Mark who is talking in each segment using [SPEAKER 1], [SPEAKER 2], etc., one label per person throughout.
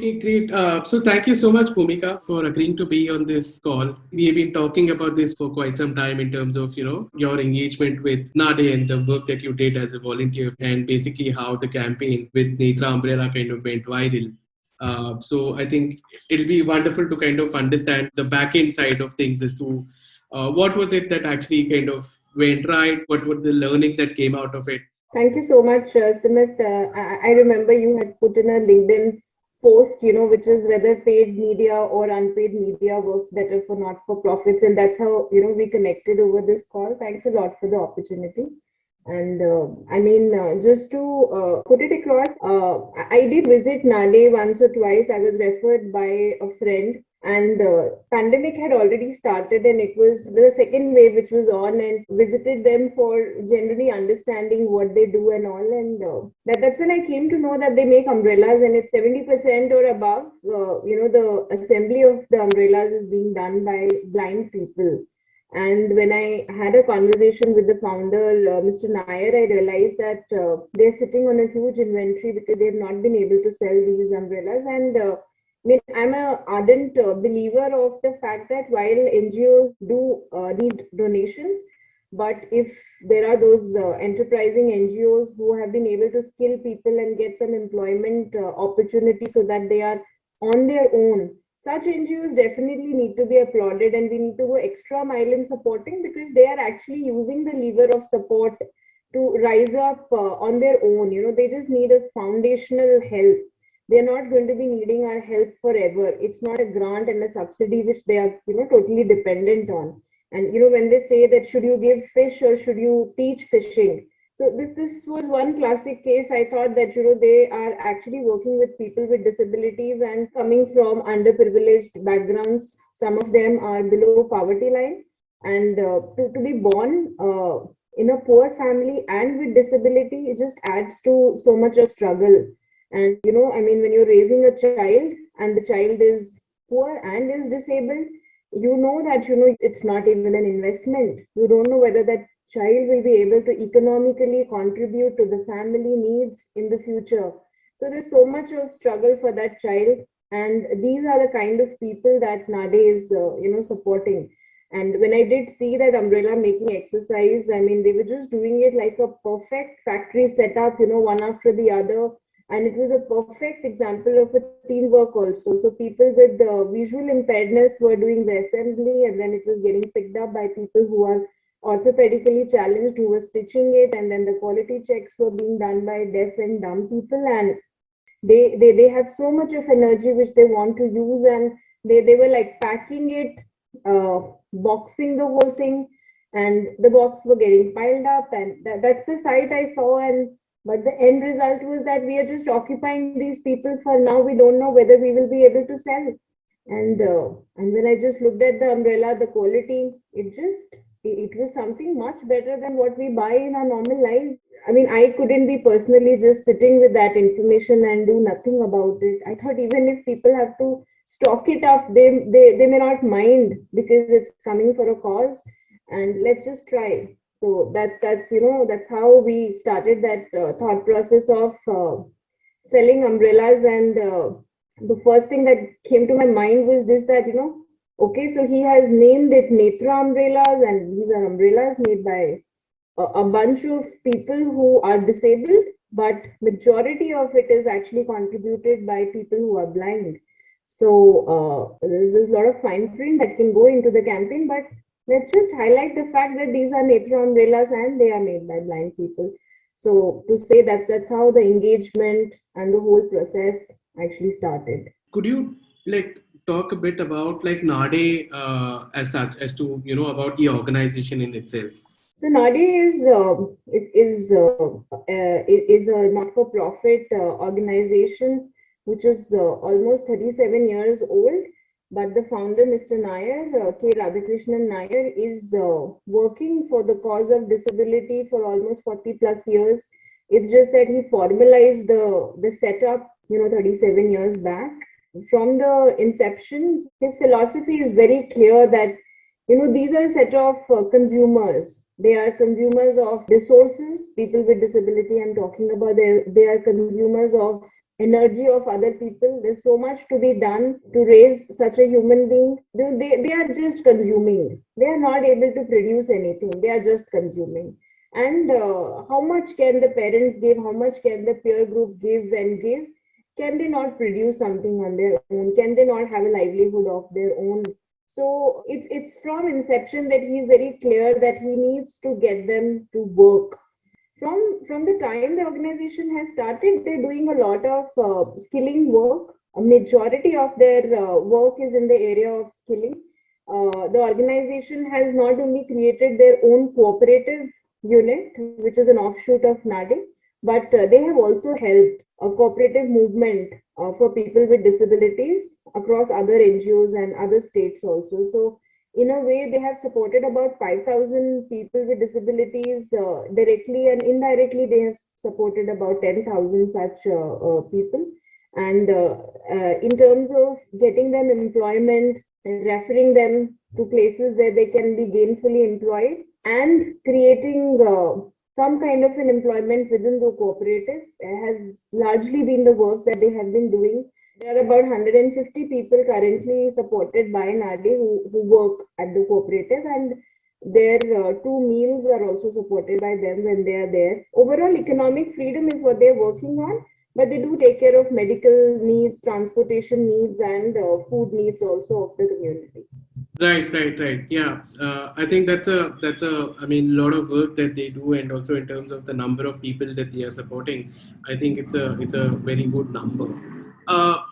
[SPEAKER 1] Okay, great. So thank you so much, Bhumika, for agreeing to be on this call. We have been talking about this for quite some time in terms of, your engagement with NADE and the work that you did as a volunteer and basically how the campaign with Nethra umbrella kind of went viral. So I think it'll be wonderful to kind of understand the back end side of things as to what was it that actually kind of went right, what were the learnings that came out of it.
[SPEAKER 2] Thank you so much, Simit. I remember you had put in a LinkedIn post, which is whether paid media or unpaid media works better for not-for-profits, and that's how we connected over this call. Thanks a lot for the opportunity. And just to put it across, I did visit NADE once or twice. I was referred by a friend, and pandemic had already started, and it was the second wave which was on, and visited them for generally understanding what they do and all. And that's when I came to know that they make umbrellas, and it's 70% or above. The assembly of the umbrellas is being done by blind people. And when I had a conversation with the founder, Mr. Nair, I realized that they're sitting on a huge inventory because they've not been able to sell these umbrellas. And I'm an ardent believer of the fact that while NGOs do need donations, but if there are those enterprising NGOs who have been able to skill people and get some employment opportunity so that they are on their own, such NGOs definitely need to be applauded, and we need to go extra mile in supporting because they are actually using the lever of support to rise up on their own. They just need a foundational help. They're not going to be needing our help forever. It's not a grant and a subsidy which they are, totally dependent on. And, when they say that should you give fish or should you teach fishing? So this was one classic case. I thought that, they are actually working with people with disabilities and coming from underprivileged backgrounds. Some of them are below poverty line. And to be born in a poor family and with disability, it just adds to so much of struggle. And, when you're raising a child and the child is poor and is disabled, that, it's not even an investment. You don't know whether that child will be able to economically contribute to the family needs in the future. So there's so much of struggle for that child. And these are the kind of people that NADE is, supporting. And when I did see that umbrella making exercise, they were just doing it like a perfect factory setup, one after the other. And it was a perfect example of a teamwork also. So people with visual impairedness were doing the assembly, and then it was getting picked up by people who are orthopedically challenged who were stitching it, and then the quality checks were being done by deaf and dumb people. And they have so much of energy which they want to use, and they were like packing it, boxing the whole thing, and the box were getting piled up, and that's the sight I saw. And but the end result was that we are just occupying these people for now. We don't know whether we will be able to sell. And when I just looked at the umbrella, the quality, it was something much better than what we buy in our normal life. I couldn't be personally just sitting with that information and do nothing about it. I thought even if people have to stock it up, they may not mind because it's coming for a cause, and let's just try. So that's how we started that thought process of selling umbrellas. And the first thing that came to my mind was this, that okay, so he has named it Nethra umbrellas, and these are umbrellas made by a bunch of people who are disabled, but majority of it is actually contributed by people who are blind. So there's a lot of fine print that can go into the campaign, but let's just highlight the fact that these are Nethra umbrellas and they are made by blind people. So to say that that's how the engagement and the whole process actually started.
[SPEAKER 1] Could you talk a bit about NADE as such, as to about the organization in itself?
[SPEAKER 2] So NADE is a not-for-profit organization which is almost 37 years old. But the founder, Mr. Nair, K. Radhakrishnan Nair, is working for the cause of disability for almost 40 plus years. It's just that he formalized the setup, 37 years back. From the inception, his philosophy is very clear that, these are a set of consumers. They are consumers of resources, people with disability I'm talking about. They are consumers of energy of other people. There's so much to be done to raise such a human being. They are just consuming. They are not able to produce anything. They are just consuming. And how much can the parents give? How much can the peer group give and give? Can they not produce something on their own? Can they not have a livelihood of their own? So it's from inception that he's very clear that he needs to get them to work. From the time the organization has started, they're doing a lot of skilling work. A majority of their work is in the area of skilling. The organization has not only created their own cooperative unit, which is an offshoot of NADE, but they have also helped a cooperative movement for people with disabilities across other NGOs and other states also. So in a way, they have supported about 5,000 people with disabilities directly, and indirectly, they have supported about 10,000 such people. And in terms of getting them employment, referring them to places where they can be gainfully employed, and creating some kind of an employment within the cooperative has largely been the work that they have been doing. There are about 150 people currently supported by NADE who work at the cooperative, and their 2 meals are also supported by them when they are there. Overall, economic freedom is what they're working on, but they do take care of medical needs, transportation needs, and food needs also of the community.
[SPEAKER 1] Right. Yeah, I think that's a I mean, lot of work that they do, and also in terms of the number of people that they are supporting, I think it's a very good number.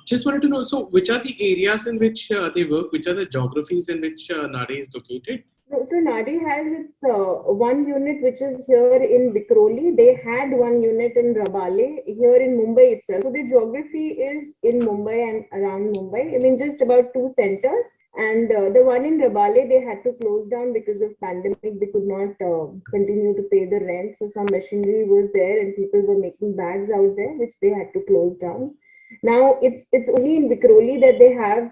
[SPEAKER 1] Just wanted to know, so which are the areas in which they work? Which are the geographies in which NADE is located?
[SPEAKER 2] So NADE has its one unit which is here in Vikhroli. They had one unit in Rabale here in Mumbai itself. So the geography is in Mumbai and around Mumbai. I mean, just about two centers. And the one in Rabale, they had to close down because of pandemic. They could not continue to pay the rent. So some machinery was there and people were making bags out there, which they had to close down. Now it's only in Vikhroli that they have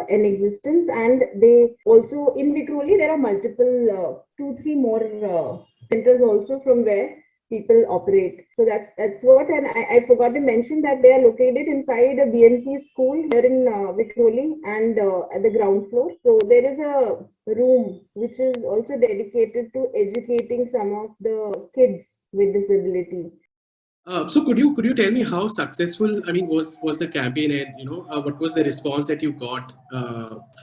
[SPEAKER 2] an existence, and they also in Vikhroli there are multiple 2-3 more centers also from where people operate. So that's what, and I forgot to mention that they are located inside a BMC school here in Vikhroli and at the ground floor. So there is a room which is also dedicated to educating some of the kids with disability.
[SPEAKER 1] So could you tell me how successful, I mean, was the campaign, and what was the response that you got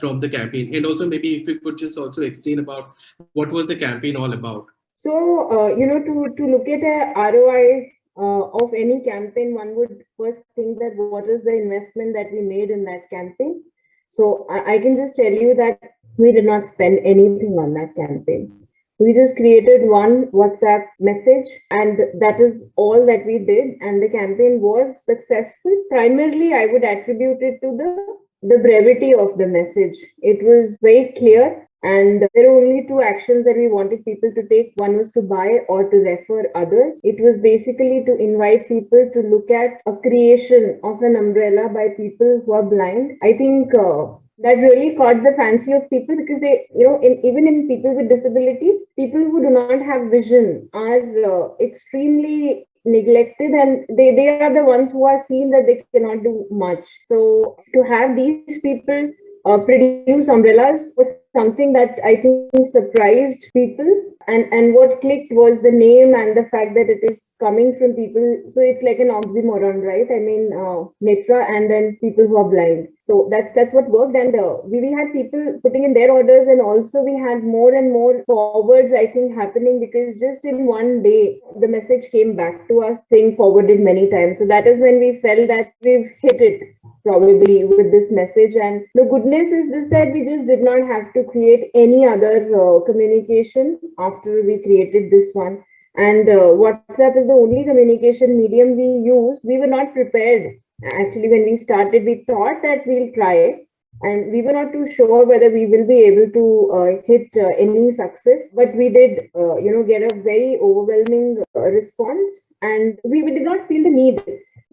[SPEAKER 1] from the campaign, and also maybe if you could just also explain about what was the campaign all about.
[SPEAKER 2] So, to look at a ROI of any campaign, one would first think that what is the investment that we made in that campaign. So, I can just tell you that we did not spend anything on that campaign. We just created one WhatsApp message, and that is all that we did. And the campaign was successful. Primarily, I would attribute it to the brevity of the message. It was very clear, and there were only two actions that we wanted people to take. One was to buy or to refer others. It was basically to invite people to look at a creation of an umbrella by people who are blind. I think that really caught the fancy of people because they, even in people with disabilities, people who do not have vision are extremely neglected, and they are the ones who are seen that they cannot do much. So to have these people produce umbrellas was something that I think surprised people. And what clicked was the name and the fact that it is coming from people. So it's like an oxymoron, right? I mean, Nethra and then people who are blind. So that's what worked. And we had people putting in their orders, and also we had more and more forwards, I think, happening, because just in one day, the message came back to us saying forwarded many times. So that is when we felt that we've hit it probably with this message. And the goodness is this, that we just did not have to create any other communication after we created this one. And WhatsApp is the only communication medium we used. We were not prepared. Actually, when we started, we thought that we'll try, and we were not too sure whether we will be able to hit any success. But we did, get a very overwhelming response, and we did not feel the need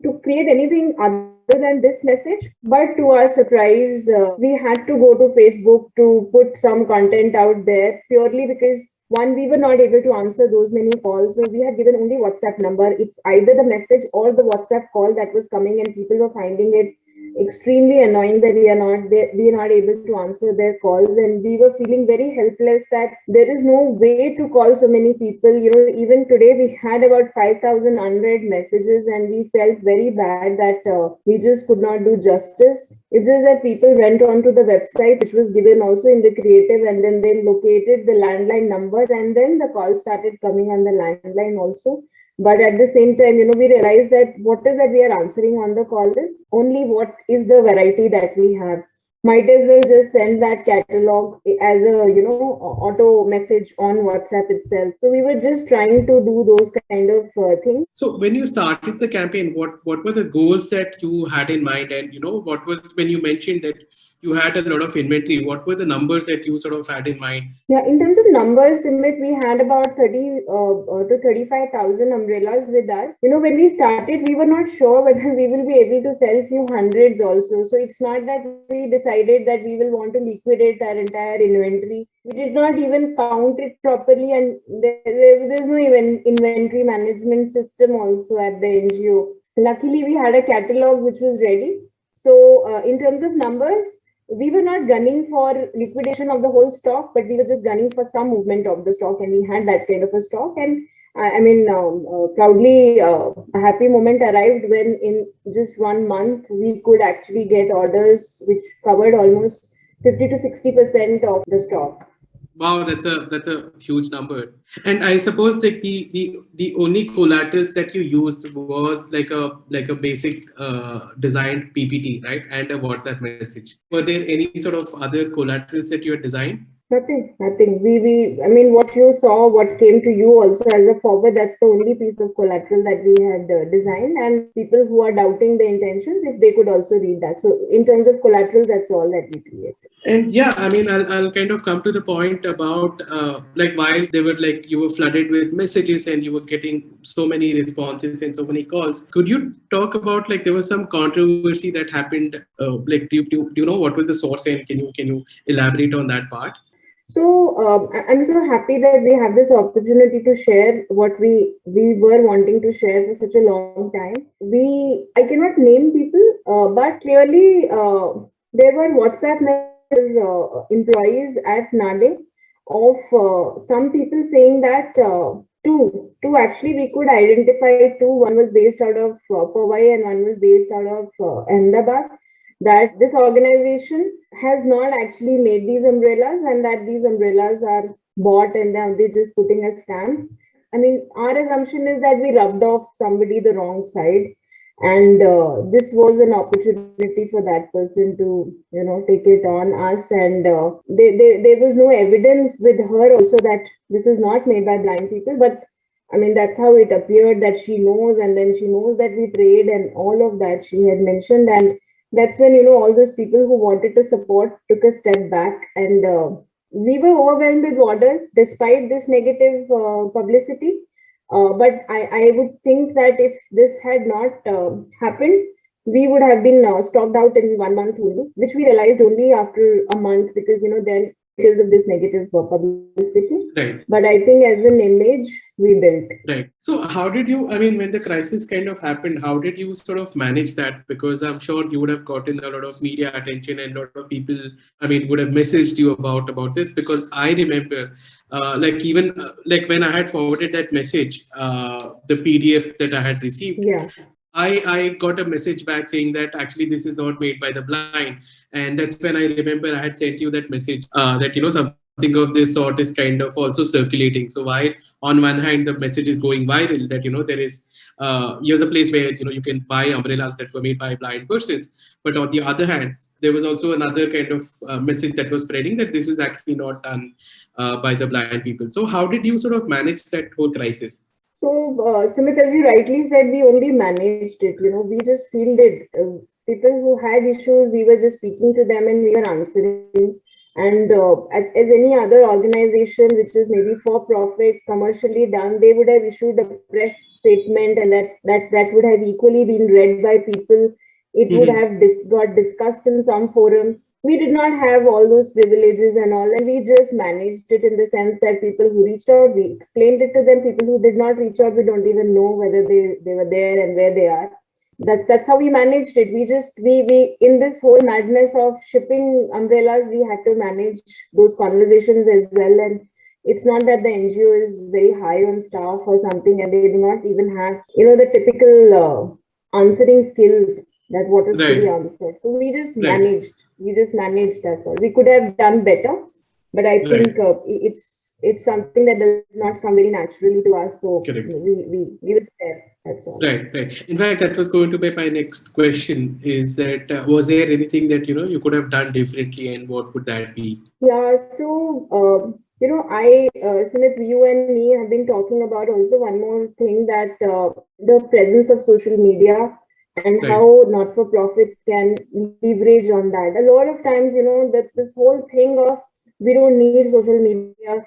[SPEAKER 2] to create anything other than this message. But to our surprise, we had to go to Facebook to put some content out there, purely because One, we were not able to answer those many calls, so we had given only WhatsApp number. It's either the message or the WhatsApp call that was coming, and people were finding it extremely annoying that we are not able to answer their calls, and we were feeling very helpless that there is no way to call so many people. Even today we had about 5,000 unread messages, and we felt very bad that we just could not do justice. It's just that people went onto the website, which was given also in the creative, and then they located the landline number, and then the call started coming on the landline also. But at the same time, we realized that what is that we are answering on the call is only what is the variety that we have. Might as well just send that catalog as a, auto message on WhatsApp itself. So we were just trying to do those kind of things.
[SPEAKER 1] So when you started the campaign, what were the goals that you had in mind? And, what was, when you mentioned that you had a lot of inventory, what were the numbers that you sort of had in mind?
[SPEAKER 2] Yeah, in terms of numbers, Simit, we had about 30 to 35,000 umbrellas with us. When we started, we were not sure whether we will be able to sell few hundreds also. So it's not that we decided that we will want to liquidate our entire inventory. We did not even count it properly, and there's no even inventory management system also at the NGO. Luckily, we had a catalog which was ready. So in terms of numbers, we were not gunning for liquidation of the whole stock, but we were just gunning for some movement of the stock, and we had that kind of a stock. And proudly, a happy moment arrived when in just 1 month we could actually get orders which covered almost 50 to 60% of the stock.
[SPEAKER 1] Wow, that's a huge number. And I suppose like the only collaterals that you used was like a basic designed PPT, right? And a WhatsApp message. Were there any sort of other collaterals that you had designed?
[SPEAKER 2] Nothing. What you saw, what came to you also as a forward, that's the only piece of collateral that we had designed. And people who are doubting the intentions, if they could also read that. So in terms of collateral, that's all that we created.
[SPEAKER 1] And yeah, I'll kind of come to the point about like while they were like you were flooded with messages and you were getting so many responses and so many calls. Could you talk about like there was some controversy that happened? Like do you know what was the source, and can you elaborate on that part?
[SPEAKER 2] So I'm so happy that we have this opportunity to share what we were wanting to share for such a long time. I cannot name people, but clearly there were WhatsApp messages employees at NADE of some people saying that two actually we could identify two. One was based out of Powai and one was based out of Ahmedabad, that this organization has not actually made these umbrellas, and that these umbrellas are bought and they're just putting a stamp. Our assumption is that we rubbed off somebody the wrong side, and this was an opportunity for that person to take it on us. And there was no evidence with her also that this is not made by blind people, but that's how it appeared, that she knows, and then she knows that we trade and all of that she had mentioned. And that's when all those people who wanted to support took a step back, and we were overwhelmed with orders despite this negative publicity. But I would think that if this had not happened, we would have been stocked out in 1 month only, which we realized only after a month, because then because of this negative publicity.
[SPEAKER 1] Right.
[SPEAKER 2] But I think as an image we built.
[SPEAKER 1] Right. So how did you, when the crisis kind of happened, how did you sort of manage that? Because I'm sure you would have gotten a lot of media attention, and a lot of people, would have messaged you about this. Because I remember, like when I had forwarded that message, the PDF that I had received.
[SPEAKER 2] Yeah.
[SPEAKER 1] I got a message back saying that actually this is not made by the blind. And that's when I remember I had sent you that message that, something of this sort is kind of also circulating. So while on one hand, the message is going viral that, there is, here's a place where, you can buy umbrellas that were made by blind persons. But on the other hand, there was also another kind of message that was spreading that this is actually not done by the blind people. So how did you sort of manage that whole crisis?
[SPEAKER 2] So, Simit, as you rightly said, we only managed it. We just fielded people who had issues. We were just speaking to them and we were answering. And as any other organization which is maybe for profit, commercially done, they would have issued a press statement, and that would have equally been read by people. It would have got discussed in some forum. we did not have all those privileges and all, and we just managed it in the sense that people who reached out, we explained it to them. People who did not reach out, we don't even know whether they were there and where they are. That's how we managed it. We in this whole madness of shipping umbrellas, we had to manage those conversations as well. And it's not that the NGO is very high on staff or something, and they do not even have, the typical answering skills that what is to be
[SPEAKER 1] Right.
[SPEAKER 2] answered. So we just
[SPEAKER 1] Right.
[SPEAKER 2] managed. We just managed. That's all. We could have done better, but I think
[SPEAKER 1] Right.
[SPEAKER 2] it's something that does not come very naturally to us. So
[SPEAKER 1] Correct.
[SPEAKER 2] we were there. That's all.
[SPEAKER 1] Right, right. In fact, that was going to be my next question. Is that was there anything that you could have done differently, and what would that be?
[SPEAKER 2] Yeah, so Smith, you and me have been talking about also one more thing, that the presence of social media and
[SPEAKER 1] Right.
[SPEAKER 2] how not-for-profits can leverage on that. A lot of times, that this whole thing of we don't need social media,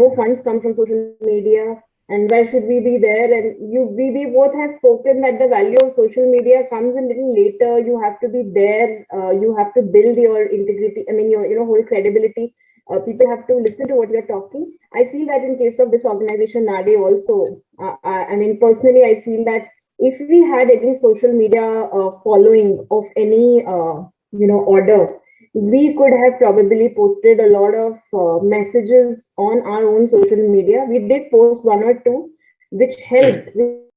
[SPEAKER 2] no funds come from social media, and why should we be there? And we both have spoken that the value of social media comes a little later. You have to be there. You have to build your integrity. I mean, your whole credibility. People have to listen to what you're talking. I feel that in case of this organization NADE also, I mean, personally, I feel that if we had any social media following of any order, we could have probably posted a lot of messages on our own social media. We did post one or two,
[SPEAKER 1] Right.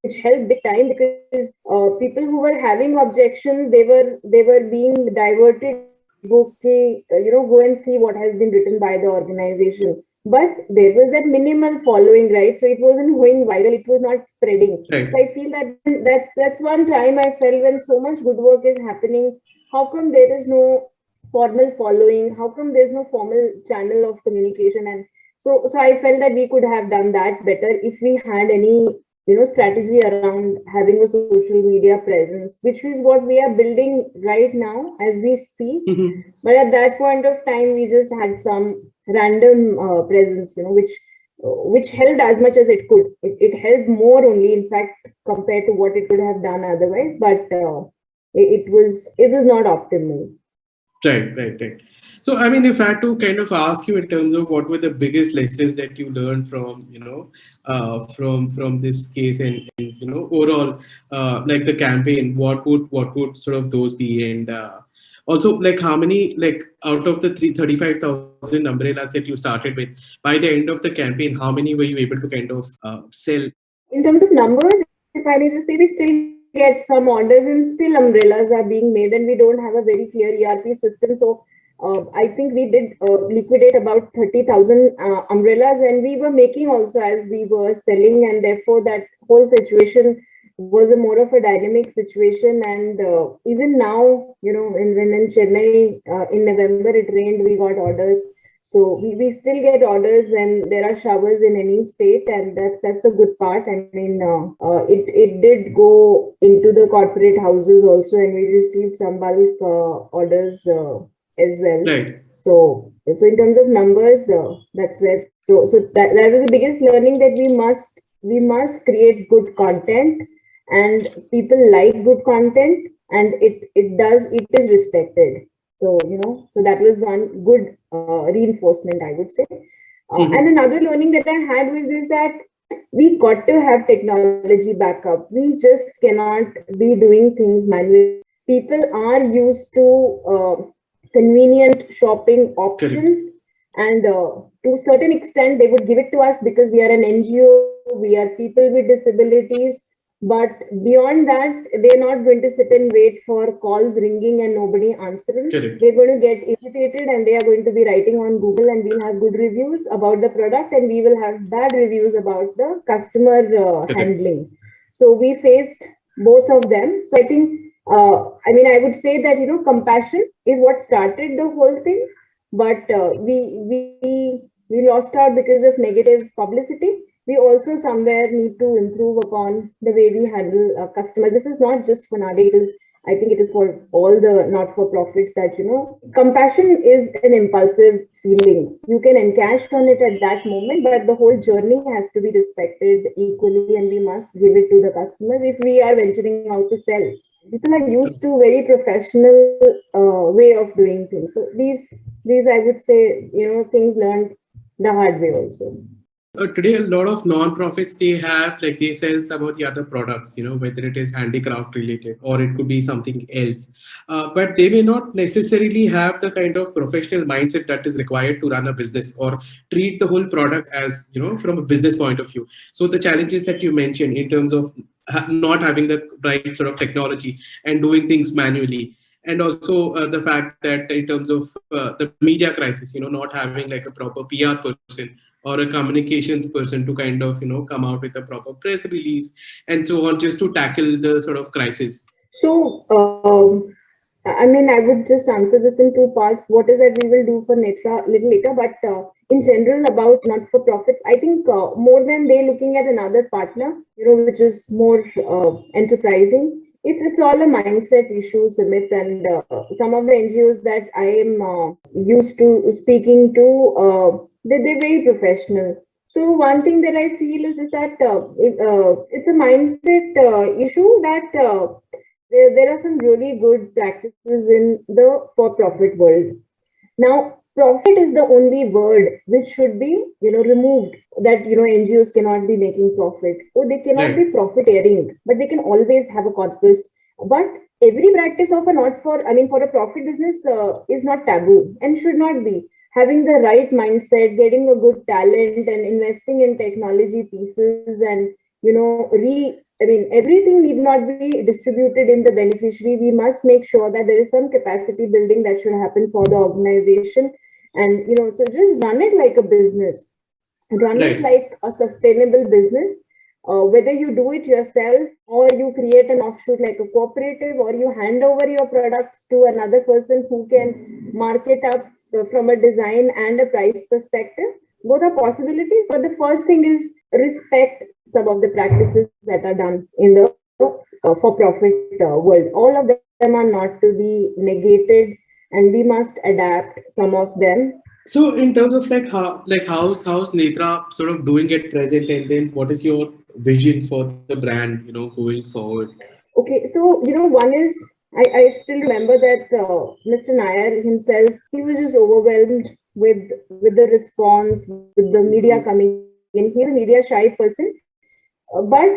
[SPEAKER 2] which helped big time, because people who were having objections, they were being diverted to Facebook, go and see what has been written by the organization. But there was that minimal following, right? So it wasn't going viral. It was not spreading. So
[SPEAKER 1] Right.
[SPEAKER 2] I feel that that's one time I felt, when so much good work is happening, how come there is no formal following? How come there's no formal channel of communication? And so I felt that we could have done that better if we had any strategy around having a social media presence, which is what we are building right now as we speak.
[SPEAKER 1] Mhm.
[SPEAKER 2] But at that point of time, we just had some random presence, which helped as much as it could. It helped more only, in fact, compared to what it could have done otherwise. But it was not optimal.
[SPEAKER 1] Right, right, right. So, I mean, if I had to kind of ask you in terms of what were the biggest lessons that you learned from, from this case, and overall, like the campaign, what would sort of those be, and also like how many, like out of the 35,000 umbrellas that you started with, by the end of the campaign, how many were you able to kind of sell?
[SPEAKER 2] In terms of numbers, if I may just say, we still get some orders and still umbrellas are being made, and we don't have a very clear ERP system. So I think we did liquidate about 30,000 umbrellas, and we were making also as we were selling, and therefore that whole situation was a more of a dynamic situation. And even now, when in Chennai in November it rained, we got orders. So we still get orders when there are showers in any state, and that's a good part. I mean, it did go into the corporate houses also, and we received some bulk orders as well.
[SPEAKER 1] Right.
[SPEAKER 2] So in terms of numbers, that's where. So that was the biggest learning, that we must create good content, and people like good content, and it is respected. So so that was one good reinforcement, I would say. And
[SPEAKER 1] Mhm.
[SPEAKER 2] another learning that I had was this, that we got to have technology backup. We just cannot be doing things manually. People are used to convenient shopping
[SPEAKER 1] Correct.
[SPEAKER 2] options, and to a certain extent, they would give it to us because we are an NGO, we are people with disabilities. But beyond that, they're not going to sit and wait for calls ringing and nobody answering.
[SPEAKER 1] Correct.
[SPEAKER 2] They're going to get irritated, and they are going to be writing on Google, and we'll have good reviews about the product, and we will have bad reviews about the customer
[SPEAKER 1] Correct.
[SPEAKER 2] handling. So we faced both of them. So I think, I mean, I would say that compassion is what started the whole thing, but we lost out because of negative publicity. We also somewhere need to improve upon the way we handle customers. This is not just for NADE, it is, I think it is for all the not-for-profits, that compassion is an impulsive feeling. You can encash on it at that moment, but the whole journey has to be respected equally, and we must give it to the customers if we are venturing out to sell. People are used to very professional way of doing things. So these I would say, things learned the hard way also.
[SPEAKER 1] Today, a lot of non-profits, they have, like, they sell some of the other products, whether it is handicraft related or it could be something else. But they may not necessarily have the kind of professional mindset that is required to run a business or treat the whole product as, from a business point of view. So the challenges that you mentioned in terms of not having the right sort of technology and doing things manually, and also the fact that in terms of the media crisis, not having like a proper PR person or a communications person to kind of come out with a proper press release and so on, just to tackle the sort of crisis.
[SPEAKER 2] So, I mean, I would just answer this in two parts. What is that we will do for Nethra a little later, but in general about not-for-profits, I think more than they looking at another partner, which is more enterprising. It's all a mindset issue, Sumit, and some of the NGOs that I am used to speaking to, they're very professional. So one thing that I feel is that it's a mindset issue that there are some really good practices in the for-profit world. Now, profit is the only word which should be, removed. That NGOs cannot be making profit, or they cannot be
[SPEAKER 1] Right.
[SPEAKER 2] profiteering, but they can always have a corpus. But every practice of a not for, I mean, for a profit business is not taboo and should not be. Having the right mindset, getting a good talent, and investing in technology pieces, and I mean, everything need not be distributed in the beneficiary. We must make sure that there is some capacity building that should happen for the organization. And, so just run it like a business, run it
[SPEAKER 1] Right.
[SPEAKER 2] like a sustainable business. Whether you do it yourself or you create an offshoot like a cooperative, or you hand over your products to another person who can mark it up from a design and a price perspective, both are possibilities. But the first thing is respect some of the practices that are done in the for-profit world. All of them are not to be negated, and we must adapt some of them.
[SPEAKER 1] So in terms of like how's Netra sort of doing at present, and then what is your vision for the brand, going forward?
[SPEAKER 2] Okay, so one is I still remember that Mr. Nair himself, he was just overwhelmed with the response, with the media coming in. He is a media shy person, but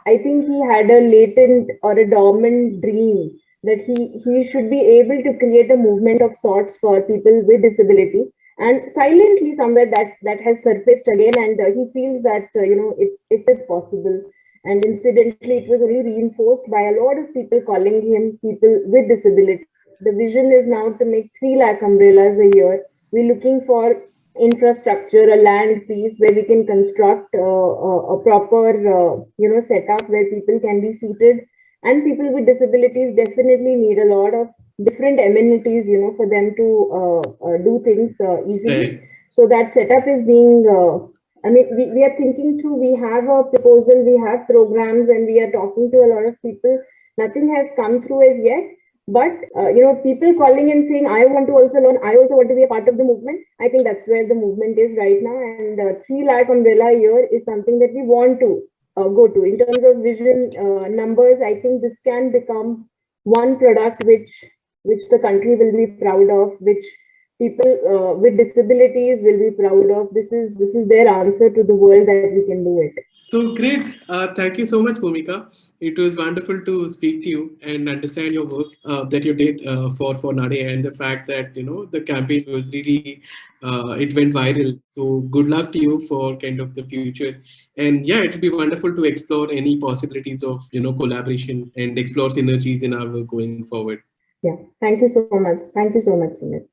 [SPEAKER 2] I think he had a latent or a dormant dream that he should be able to create a movement of sorts for people with disability. And silently somewhere that has surfaced again, and he feels that it is possible. And incidentally, it was only reinforced by a lot of people calling him people with disability. The vision is now to make 3 lakh umbrellas a year. We're looking for infrastructure, a land piece where we can construct a proper, setup where people can be seated. And people with disabilities definitely need a lot of different amenities, for them to do things easily.
[SPEAKER 1] Right.
[SPEAKER 2] So that setup is being, I mean, we are thinking through, we have a proposal, we have programs, and we are talking to a lot of people. Nothing has come through as yet, but people calling and saying, I want to also learn, I also want to be a part of the movement. I think that's where the movement is right now. And 3 lakh umbrella a year is something that we want to go to. In terms of vision numbers, I think this can become one product which the country will be proud of, which people with disabilities will be proud of. This is their answer to the world that we can do it.
[SPEAKER 1] So great. Thank you so much, Bhumika. It was wonderful to speak to you and understand your work that you did for NADE, and the fact that the campaign was really it went viral. So good luck to you for kind of the future. And yeah, it will be wonderful to explore any possibilities of collaboration and explore synergies in our work going forward.
[SPEAKER 2] Yeah. Thank you so much. Thank you so much, Simit.